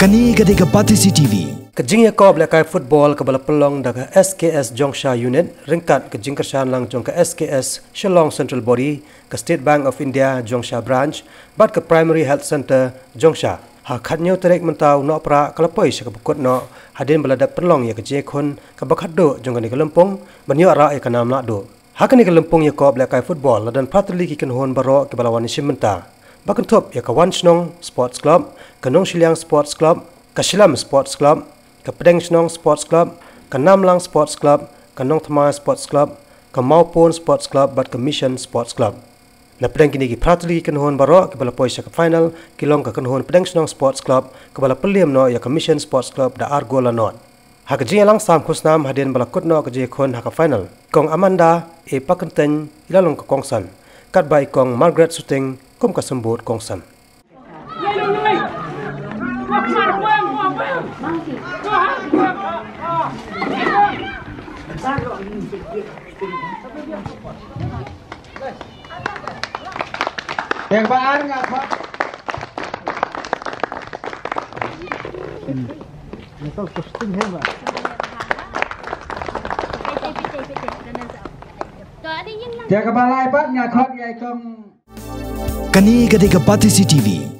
Kani ketika Pati CCTV. Kejing Yakob lekai football ke bala pelong daga SKS Jongsha Unit ringkat kejing kersan lang jong ke SKS Shillong Central Body ke State Bank of India Jongsha Branch bat ke Primary Health Center Jongsha. Ha khatnyo terek mentau no pra kalapoi se ke bukut no hadin bala dak pelong ya kejing khon ke bakat do jong ke lempong banyo ara e kanam nak do. Ha kani ke lempong Yakob lekai football dan patli ki hon baro ke bala wan simenta. Bakan top ya kawan Snong Sports Club, Kanong Shiliang Sports Club, Kashilam Sports Club, Kapedeng Snong Sports Club, Kanamlang Sports Club, Kanong Thamai Sports Club, Kamaupon Sports Club, bat Mission Sports Club. Na pedeng kini ki pratli kanhon baro ke bala poisa ke final kilong ke kanhon Pedeng Snong Sports Club ke bala peliam no ya Mission Sports Club da Argola non. Ha ke lang sam khusnam hadin bala kutno ke je khon ha ke final. Kong Amanda e pakenten ilalong ke kongsan. Kat bai kong Margaret Suting kum kasembut kongsan. Yang baar nggak pak? Itu kostum hebat. Jaga balai pak nggak kau ya kong. Kani ketika Pati CCTV.